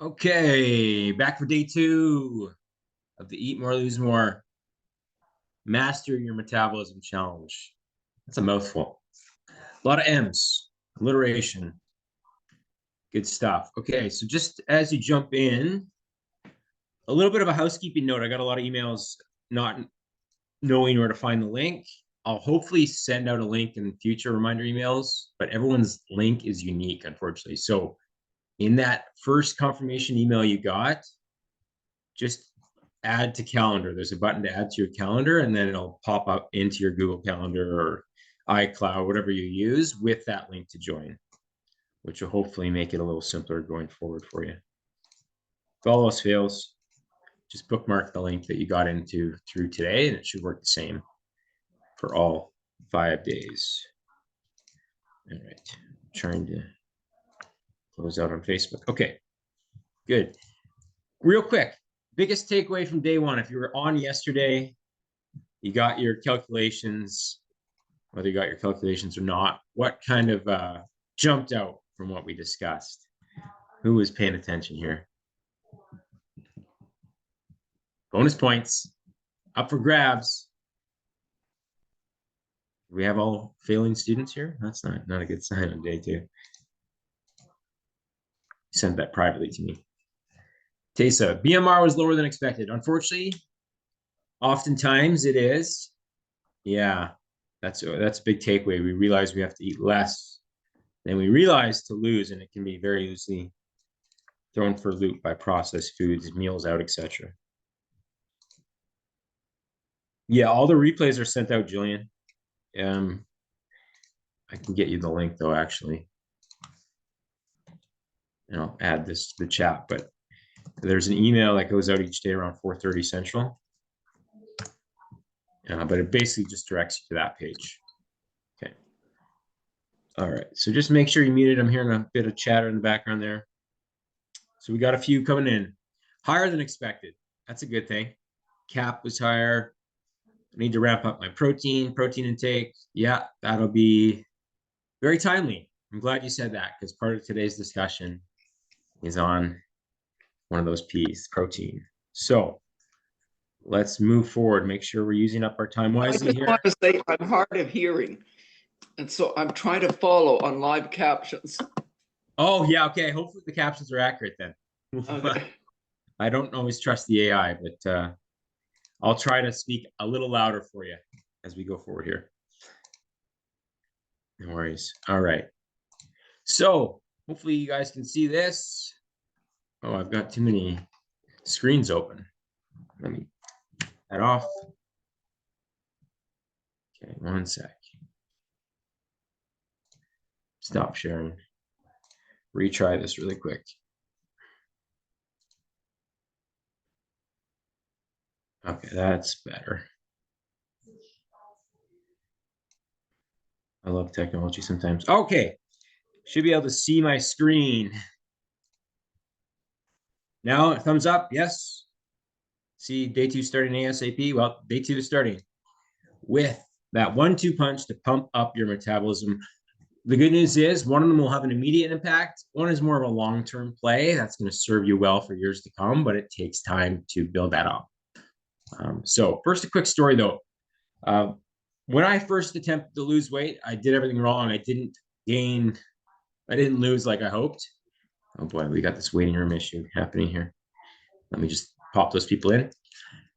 Okay, back for day 2 of the Eat More, Lose More, Master Your Metabolism Challenge. That's a mouthful. A lot of M's, alliteration, good stuff. Okay, so just as you jump in, a little bit of a housekeeping note. I got a lot of emails not knowing where to find the link. I'll hopefully send out a link in future reminder emails, but everyone's link is unique, unfortunately. So in that first confirmation email you got, just add to calendar. There's a button to add to your calendar, and then it'll pop up into your Google Calendar or iCloud, whatever you use, with that link to join, which will hopefully make it a little simpler going forward for you. If all else fails, just bookmark the link that you got into through today, and it should work the same for all 5 days. All right, trying to close out on Facebook. Okay, good. Real quick, biggest takeaway from day 1, if you were on yesterday, you got your calculations, whether you got your calculations or not, what kind of jumped out from what we discussed? Who was paying attention here? Bonus points up for grabs. We have all failing students here. That's not a good sign on day 2. Send that privately to me. Tessa, BMR was lower than expected. Unfortunately, oftentimes it is. Yeah, that's a big takeaway. We realize we have to eat less than we realize to lose, and it can be very easily thrown for a loop by processed foods, meals out, etc. Yeah, all the replays are sent out, Jillian. I can get you the link though, actually. And I'll add this to the chat, but there's an email that goes out each day around 4:30 Central. But it basically just directs you to that page. Okay. All right, so just make sure you muted. I'm hearing a bit of chatter in the background there. So we got a few coming in. Higher than expected. That's a good thing. Cap was higher. I need to ramp up my protein intake. Yeah, that'll be very timely. I'm glad you said that, because part of today's discussion is on one of those P's, protein. So let's move forward. Make sure we're using up our time wisely here. I just want to say I'm hard of hearing, and so I'm trying to follow on live captions. Oh, yeah, okay. Hopefully the captions are accurate then. Okay. I don't always trust the AI, but I'll try to speak a little louder for you as we go forward here. No worries. All right. So hopefully you guys can see this. Oh, I've got too many screens open. Let me get that off. Okay, one sec. Stop sharing. Retry this really quick. Okay, that's better. I love technology sometimes. Okay, should be able to see my screen. Now, thumbs up, yes. See day 2 starting ASAP. Well, day 2 is starting with that 1-2 punch to pump up your metabolism. The good news is one of them will have an immediate impact. One is more of a long-term play that's going to serve you well for years to come, but it takes time to build that up. So first, a quick story though. When I first attempted to lose weight, I did everything wrong. I didn't lose like I hoped. Oh boy, we got this waiting room issue happening here. Let me just pop those people in.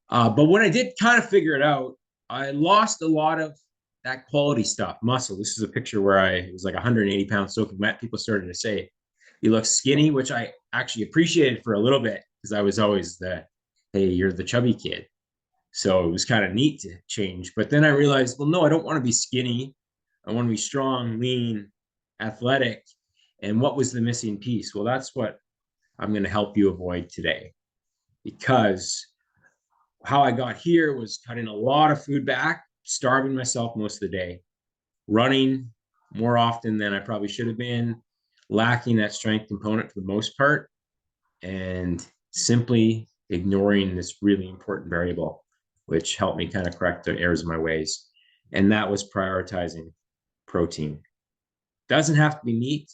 But when I did kind of figure it out, I lost a lot of that quality stuff, muscle. This is a picture where I was like 180 pounds soaking wet. People started to say, you look skinny, which I actually appreciated for a little bit because I was always hey, you're the chubby kid. So it was kind of neat to change. But then I realized, well, no, I don't want to be skinny. I want to be strong, lean, athletic. And what was the missing piece? Well, that's what I'm going to help you avoid today. Because how I got here was cutting a lot of food back, starving myself most of the day, running more often than I probably should have been, lacking that strength component for the most part, and simply ignoring this really important variable, which helped me kind of correct the errors of my ways. And that was prioritizing protein. Doesn't have to be meat.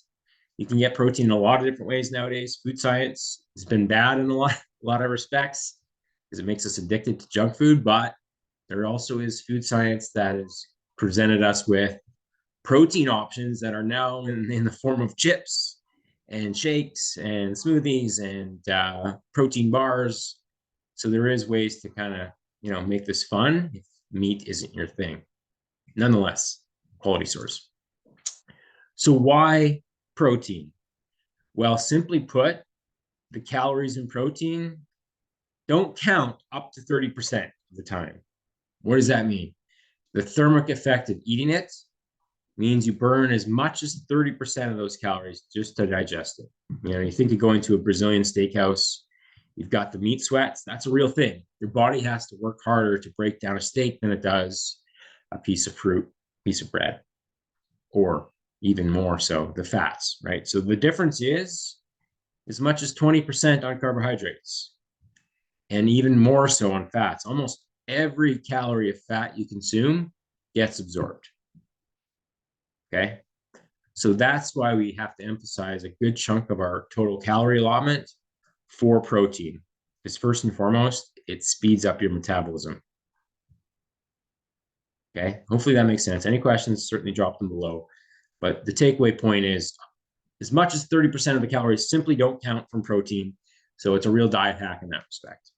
You can get protein in a lot of different ways nowadays. Food science has been bad in a lot of respects because it makes us addicted to junk food, but there also is food science that has presented us with protein options that are now in the form of chips and shakes and smoothies and protein bars. So there is ways to kind of, make this fun if meat isn't your thing. Nonetheless, quality source. So why protein? Well, simply put, the calories in protein don't count up to 30% of the time. What does that mean? The thermic effect of eating it means you burn as much as 30% of those calories just to digest it. You think of going to a Brazilian steakhouse, you've got the meat sweats. That's a real thing. Your body has to work harder to break down a steak than it does a piece of fruit, piece of bread, or even more so the fats, right? So the difference is as much as 20% on carbohydrates and even more so on fats. Almost every calorie of fat you consume gets absorbed. Okay. So that's why we have to emphasize a good chunk of our total calorie allotment for protein. Because first and foremost, it speeds up your metabolism. Okay. Hopefully that makes sense. Any questions, certainly drop them below. But the takeaway point is as much as 30% of the calories simply don't count from protein. So it's a real diet hack in that respect.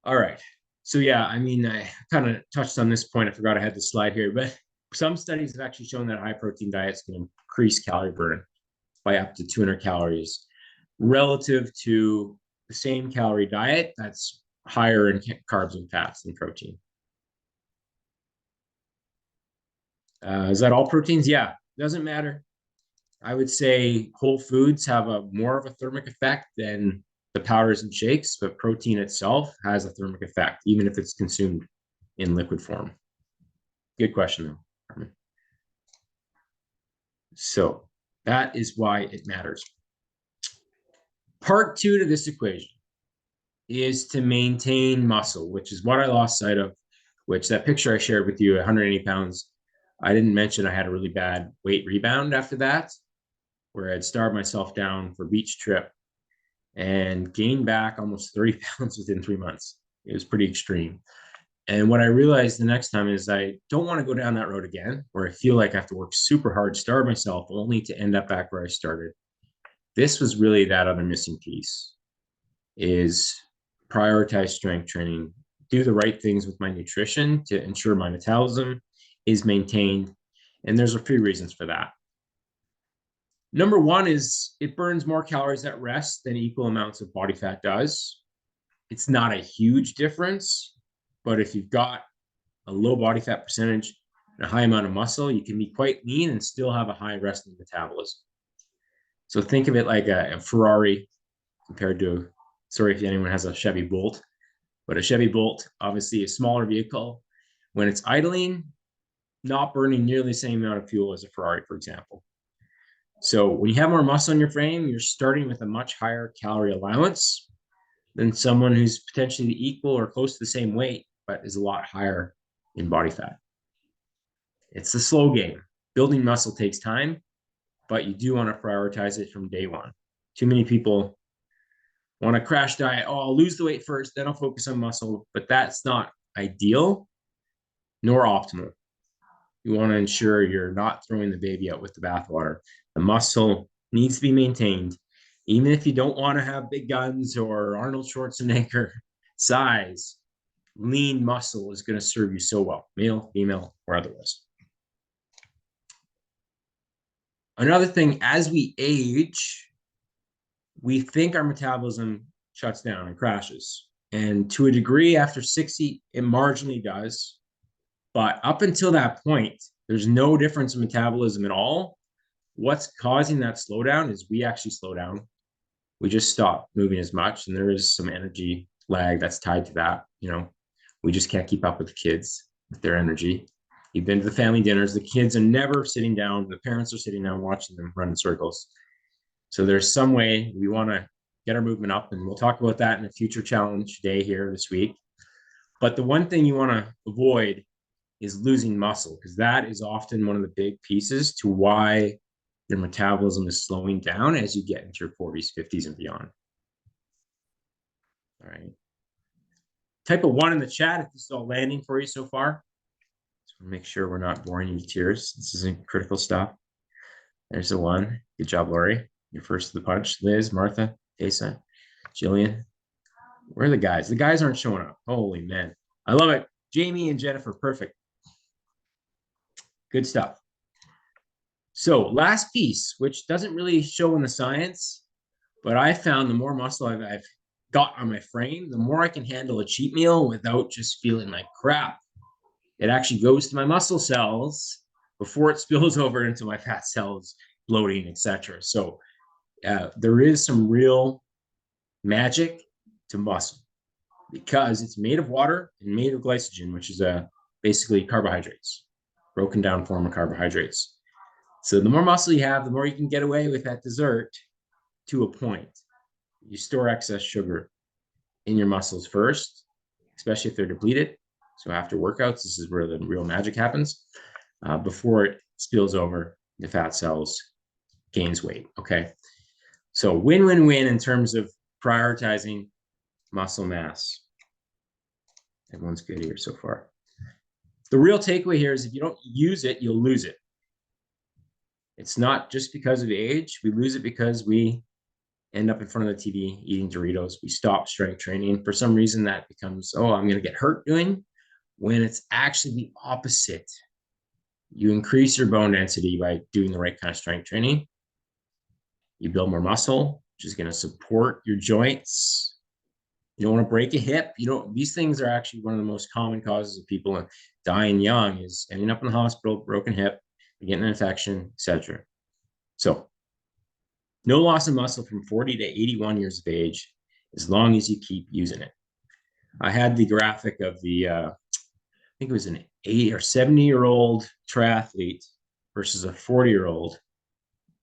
All right. So yeah, I kind of touched on this point. I forgot I had the slide here, but some studies have actually shown that high protein diets can increase calorie burn by up to 200 calories relative to the same calorie diet that's higher in carbs and fats than protein. Is that all proteins? Yeah, doesn't matter. I would say whole foods have more of a thermic effect than the powders and shakes, but protein itself has a thermic effect, even if it's consumed in liquid form. Good question, though. So that is why it matters. Part two to this equation is to maintain muscle, which is what I lost sight of, which that picture I shared with you, 180 pounds. I didn't mention I had a really bad weight rebound after that, where I'd starved myself down for beach trip and gained back almost 30 pounds within 3 months. It was pretty extreme. And what I realized the next time is I don't want to go down that road again, where I feel like I have to work super hard, starve myself, only to end up back where I started. This was really that other missing piece, is prioritize strength training, do the right things with my nutrition to ensure my metabolism is maintained. And there's a few reasons for that. Number one is it burns more calories at rest than equal amounts of body fat does. It's not a huge difference, but if you've got a low body fat percentage and a high amount of muscle, you can be quite lean and still have a high resting metabolism. So think of it like a Ferrari compared to, sorry if anyone has a Chevy Bolt, but a Chevy Bolt, obviously a smaller vehicle. When it's idling, not burning nearly the same amount of fuel as a Ferrari, for example. So when you have more muscle in your frame, you're starting with a much higher calorie allowance than someone who's potentially equal or close to the same weight, but is a lot higher in body fat. It's a slow game. Building muscle takes time, but you do want to prioritize it from day one. Too many people want to crash diet. Oh, I'll lose the weight first, then I'll focus on muscle, but that's not ideal nor optimal. You want to ensure you're not throwing the baby out with the bathwater. The muscle needs to be maintained, even if you don't want to have big guns or Arnold Schwarzenegger size. Lean muscle is going to serve you so well, male, female, or otherwise. Another thing, as we age, we think our metabolism shuts down and crashes. And to a degree, after 60, it marginally does. But up until that point, there's no difference in metabolism at all. What's causing that slowdown is we actually slow down. We just stop moving as much. And there is some energy lag that's tied to that. We just can't keep up with the kids, with their energy. You've been to the family dinners. The kids are never sitting down. The parents are sitting down watching them run in circles. So there's some way we want to get our movement up. And we'll talk about that in a future challenge day here this week. But the one thing you want to avoid is losing muscle, because that is often one of the big pieces to why your metabolism is slowing down as you get into your 40s, 50s, and beyond. All right. Type a 1 in the chat if this is all landing for you so far. Just want to make sure we're not boring you to tears. This isn't critical stuff. There's a 1. Good job, Lori. You're first to the punch. Liz, Martha, Asa, Jillian. Where are the guys? The guys aren't showing up. Holy man. I love it. Jamie and Jennifer, perfect. Good stuff. So last piece, which doesn't really show in the science, but I found the more muscle I've got on my frame, the more I can handle a cheat meal without just feeling like crap. It actually goes to my muscle cells before it spills over into my fat cells, bloating, etc. So there is some real magic to muscle because it's made of water and made of glycogen, which is basically carbohydrates, broken down form of carbohydrates. So the more muscle you have, the more you can get away with that dessert to a point. You store excess sugar in your muscles first, especially if they're depleted. So after workouts, this is where the real magic happens, before it spills over the fat cells, gains weight, okay? So win-win-win in terms of prioritizing muscle mass. Everyone's good here so far. The real takeaway here is if you don't use it, you'll lose it. It's not just because of age. We lose it because we end up in front of the TV eating Doritos. We stop strength training. For some reason, that becomes, oh, I'm going to get hurt doing, when it's actually the opposite. You increase your bone density by doing the right kind of strength training. You build more muscle, which is going to support your joints. You don't want to break a hip. These things are actually one of the most common causes of people dying young is ending up in the hospital, broken hip, getting an infection, etc. So no loss of muscle from 40 to 81 years of age, as long as you keep using it. I had the graphic of the, I think it was an 80 or 70-year-old triathlete versus a 40-year-old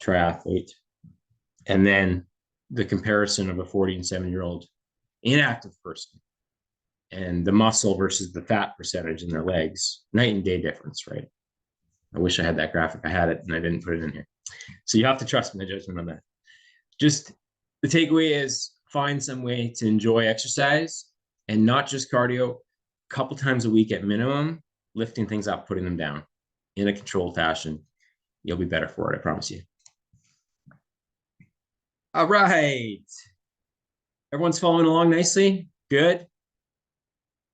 triathlete. And then the comparison of a 40 and 70-year-old inactive person and the muscle versus the fat percentage in their legs, night and day difference, right? I wish I had that graphic. I had it and I didn't put it in here. So you have to trust my judgment on that. Just the takeaway is find some way to enjoy exercise and not just cardio, a couple times a week at minimum, lifting things up, putting them down in a controlled fashion. You'll be better for it, I promise you. All right. Everyone's following along nicely? Good.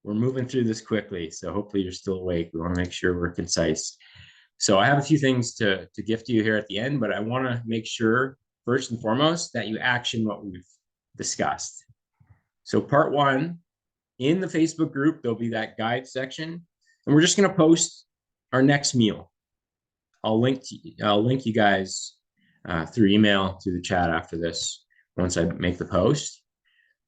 We're moving through this quickly, so hopefully you're still awake. We want to make sure we're concise. So I have a few things to gift you here at the end, but I want to make sure, first and foremost, that you action what we've discussed. So part 1, in the Facebook group, there'll be that guide section, and we're just going to post our next meal. I'll link you guys through email, through the chat after this, once I make the post.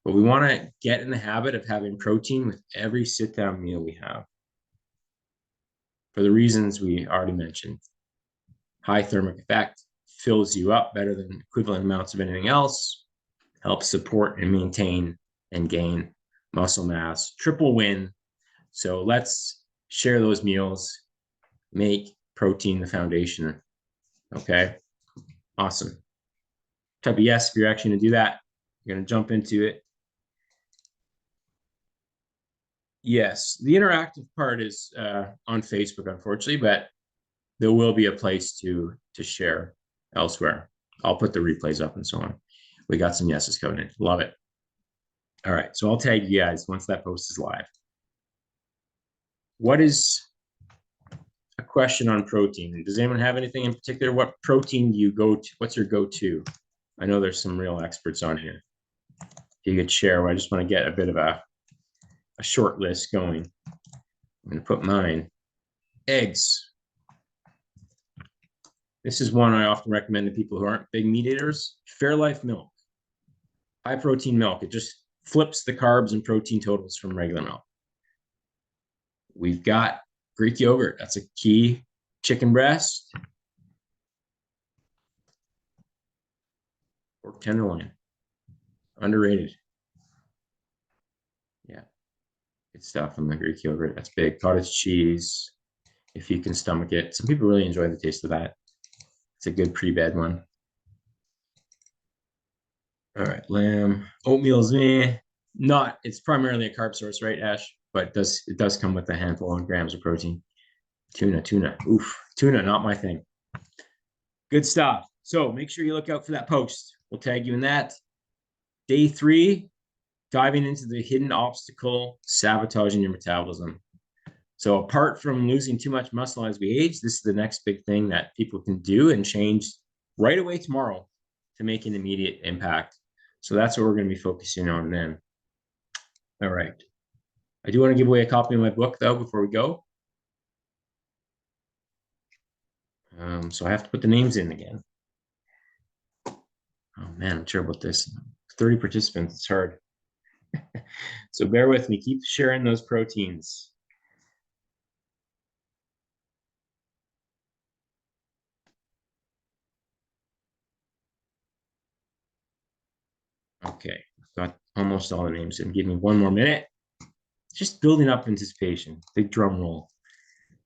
But we want to get in the habit of having protein with every sit-down meal we have, for the reasons we already mentioned. High thermic effect, fills you up better than equivalent amounts of anything else, helps support and maintain and gain muscle mass, triple win. So let's share those meals, make protein the foundation. Okay, awesome. Type a yes if you're actually gonna do that. You're gonna jump into it. Yes, the interactive part is on Facebook, unfortunately, but there will be a place to share elsewhere. I'll put the replays up and so on. We got some yeses coming in. Love it. All right, so I'll tag you guys once that post is live. What is a question on protein? Does anyone have anything in particular? What protein do you go to? What's your go-to? I know there's some real experts on here. If you could share, I just want to get a bit of a short list going. I'm going to put mine. Eggs. This is one I often recommend to people who aren't big meat eaters. Fairlife milk. High protein milk. It just flips the carbs and protein totals from regular milk. We've got Greek yogurt. That's a key. Chicken breast. Pork tenderloin. Underrated. Yeah. Good stuff on the Greek yogurt. That's big. Cottage cheese, if you can stomach it. Some people really enjoy the taste of that. It's a good pre-bed one. All right, lamb. Oatmeal's not. It's primarily a carb source, right, Ash? But it does come with a handful of grams of protein. Tuna. Oof, tuna, not my thing. Good stuff. So make sure you look out for that post. We'll tag you in that. Day 3, diving into the hidden obstacle, sabotaging your metabolism. So apart from losing too much muscle as we age, this is the next big thing that people can do and change right away tomorrow to make an immediate impact. So that's what we're going to be focusing on then. All right. I do want to give away a copy of my book, though, before we go. So I have to put the names in again. Oh, man, I'm sure about this. 30 participants. It's hard. So bear with me. Keep sharing those proteins. Okay. Got almost all the names in. Give me one more minute. Just building up anticipation. Big drum roll.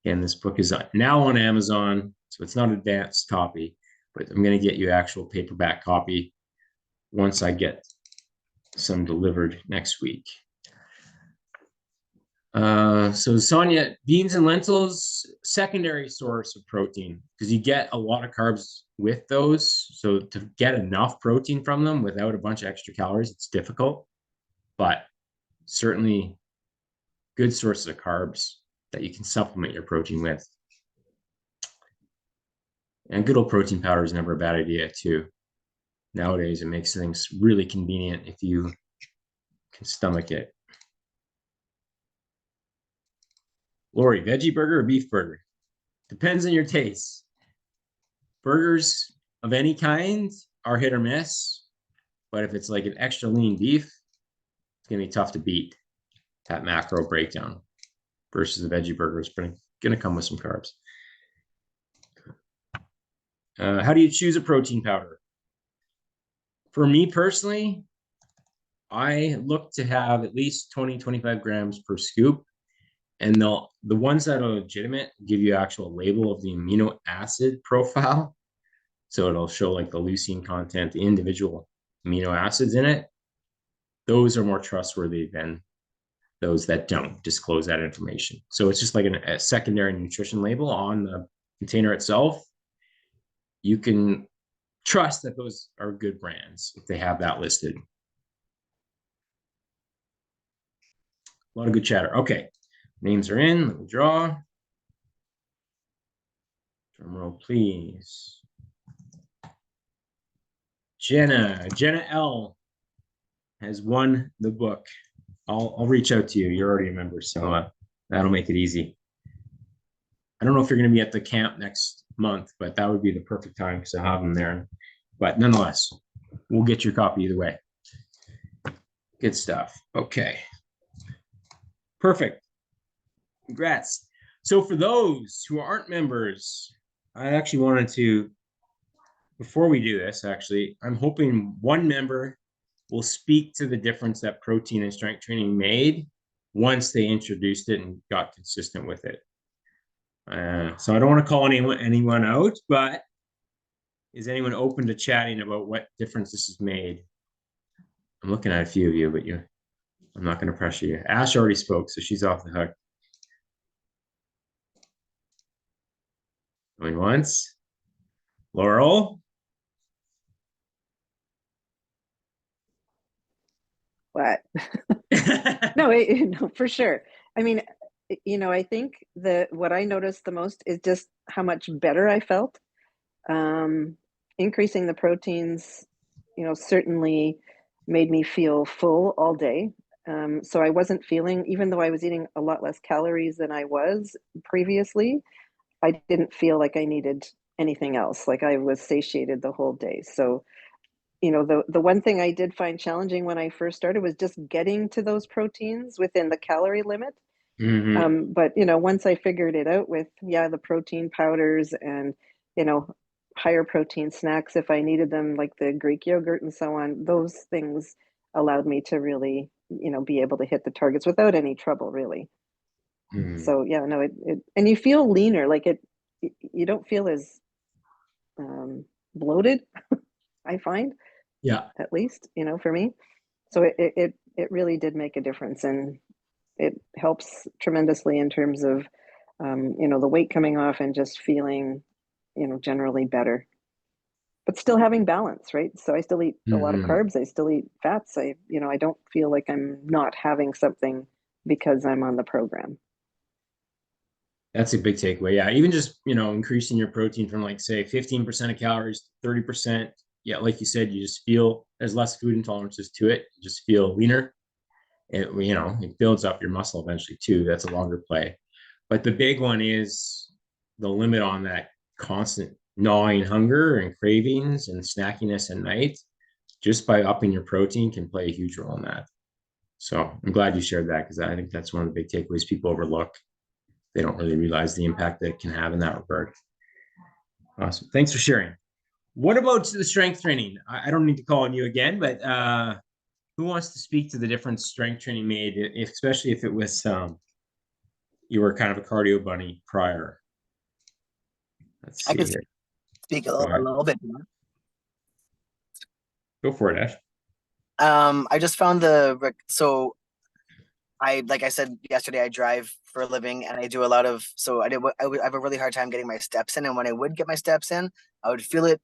And this book is now on Amazon, so it's not an advanced copy, but I'm going to get you actual paperback copy once I get some delivered next week. So Sonia, beans and lentils, secondary source of protein, because you get a lot of carbs with those. So to get enough protein from them without a bunch of extra calories, it's difficult, but certainly good sources of carbs that you can supplement your protein with. And good old protein powder is never a bad idea too. Nowadays, it makes things really convenient if you can stomach it. Lori, veggie burger or beef burger? Depends on your taste. Burgers of any kind are hit or miss, but if it's like an extra lean beef, it's gonna be tough to beat that macro breakdown versus a veggie burger is gonna come with some carbs. How do you choose a protein powder? For me personally, I look to have at least 20, 25 grams per scoop. And the ones that are legitimate give you actual label of the amino acid profile. So it'll show like the leucine content, the individual amino acids in it. Those are more trustworthy than those that don't disclose that information. So it's just like a secondary nutrition label on the container itself. You can trust that those are good brands if they have that listed. A lot of good chatter. Okay, names are in. Let me draw. Drum roll, please. Jenna L has won the book. I'll reach out to you. You're already a member, so that'll make it easy. I don't know if you're going to be at the camp next month, but that would be the perfect time because I have them there. But nonetheless, we'll get your copy either way. Good stuff. Okay. Perfect. Congrats. So for those who aren't members, I actually wanted to, before we do this, actually, I'm hoping one member will speak to the difference that protein and strength training made once they introduced it and got consistent with it. So I don't want to call anyone out, but is anyone open to chatting about what difference this has made? I'm looking at a few of you, but I'm not going to pressure you. Ash already spoke, so she's off the hook. Going once. Laurel? What? No, no, for sure. I mean, I think what I noticed the most is just how much better I felt. Increasing the proteins, certainly made me feel full all day. So I wasn't feeling, even though I was eating a lot less calories than I was previously, I didn't feel like I needed anything else. Like I was satiated the whole day. So the one thing I did find challenging when I first started was just getting to those proteins within the calorie limit. But once I figured it out with the protein powders and higher protein snacks if I needed them, like the Greek yogurt and so on, those things allowed me to really be able to hit the targets without any trouble, really. So no, it and you feel leaner, like you don't feel as bloated, I find, Yeah. at least, for me. So it really did make a difference, and it helps tremendously in terms of, the weight coming off and just feeling, generally better. But still having balance, right? So I still eat a lot of Mhm. carbs. I still eat fats. I don't feel like I'm not having something because I'm on the program. That's a big takeaway. Yeah. Even just, increasing your protein from like say 15% of calories to 30%. Yeah, like you said, you just feel there's less food intolerances to it. You just feel leaner. It builds up your muscle eventually too. That's a longer play. But the big one is the limit on that constant gnawing hunger and cravings and snackiness at night. Just by upping your protein can play a huge role in that. So I'm glad you shared that, because I think that's one of the big takeaways people overlook. They don't really realize the impact that it can have in that regard. Awesome. Thanks for sharing. What about the strength training? I don't need to call on you again, but who wants to speak to the difference strength training made, especially if it was you were kind of a cardio bunny prior? Let's I see could here. speak Go a ahead. little bit more. Go for it, Ash. I just found so like I said yesterday, I drive for a living, and I do a lot of, so I have a really hard time getting my steps in. And when I would get my steps in, I would feel it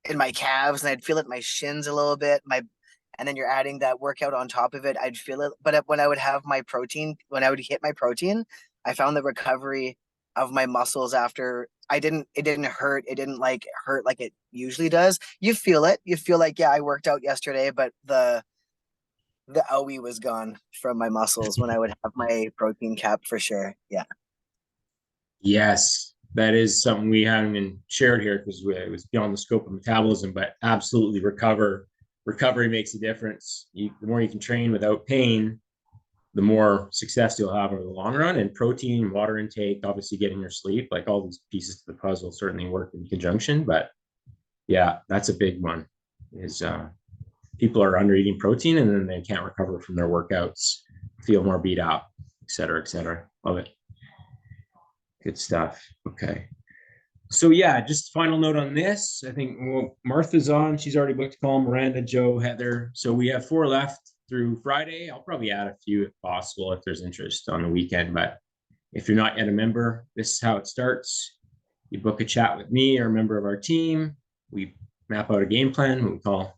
in my calves, and I'd feel it in my shins a little bit. And then you're adding that workout on top of it, I'd feel it. But when I would have my protein, when I would hit my protein, I found the recovery of my muscles after it didn't hurt. It didn't like hurt like it usually does. You feel it. You feel like, yeah, I worked out yesterday, but the owie was gone from my muscles when I would have my protein cap for sure. Yeah. Yes, that is something we haven't even shared here because it was beyond the scope of metabolism, but absolutely recovery makes a difference. The more you can train without pain, the more success you'll have over the long run. And protein, water intake, obviously getting your sleep, like all these pieces to the puzzle certainly work in conjunction. But yeah, that's a big one, is people are under eating protein and then they can't recover from their workouts, feel more beat up, et cetera, et cetera. Love it. Good stuff. Okay. So yeah, just final note on this. I think Martha's on. She's already booked a call. Miranda, Joe, Heather. So we have 4 left through Friday. I'll probably add a few if possible, if there's interest on the weekend. But if you're not yet a member, this is how it starts. You book a chat with me or a member of our team. We map out a game plan, what we call,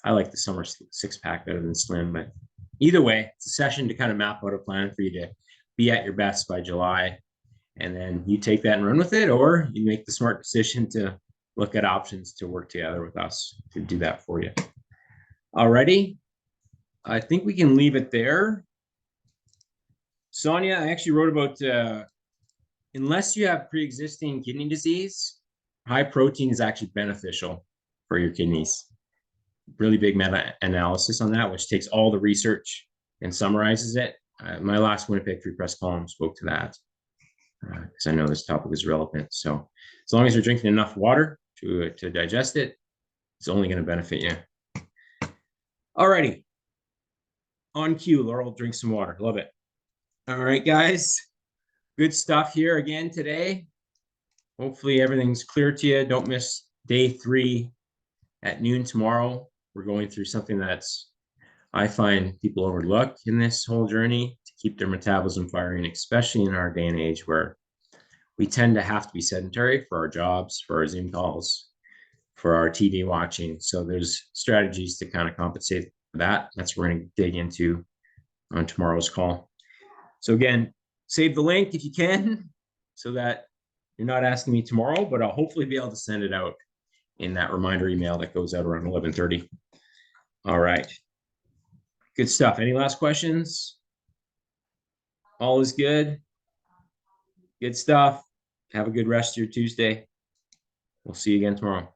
I like the summer 6-pack better than slim, but either way, it's a session to kind of map out a plan for you to be at your best by July. And then you take that and run with it, or you make the smart decision to look at options to work together with us to do that for you. Alrighty. I think we can leave it there. Sonia, I actually wrote about unless you have pre-existing kidney disease, high protein is actually beneficial for your kidneys. Really big meta-analysis on that, which takes all the research and summarizes it. My last Winnipeg Free Press column spoke to that, because I know this topic is relevant. So as long as you're drinking enough water to digest it, it's only going to benefit you. All righty. On cue, Laurel, drink some water. Love it. All right, guys. Good stuff here again today. Hopefully everything's clear to you. Don't miss day 3 at noon tomorrow. We're going through something I find people overlook in this whole journey to keep their metabolism firing, especially in our day and age where we tend to have to be sedentary for our jobs, for our Zoom calls, for our TV watching. So there's strategies to kind of compensate for that. That's what we're going to dig into on tomorrow's call. So again, save the link if you can, so that you're not asking me tomorrow, but I'll hopefully be able to send it out in that reminder email that goes out around 11:30. All right. Good stuff. Any last questions? All is good. Good stuff. Have a good rest of your Tuesday. We'll see you again tomorrow.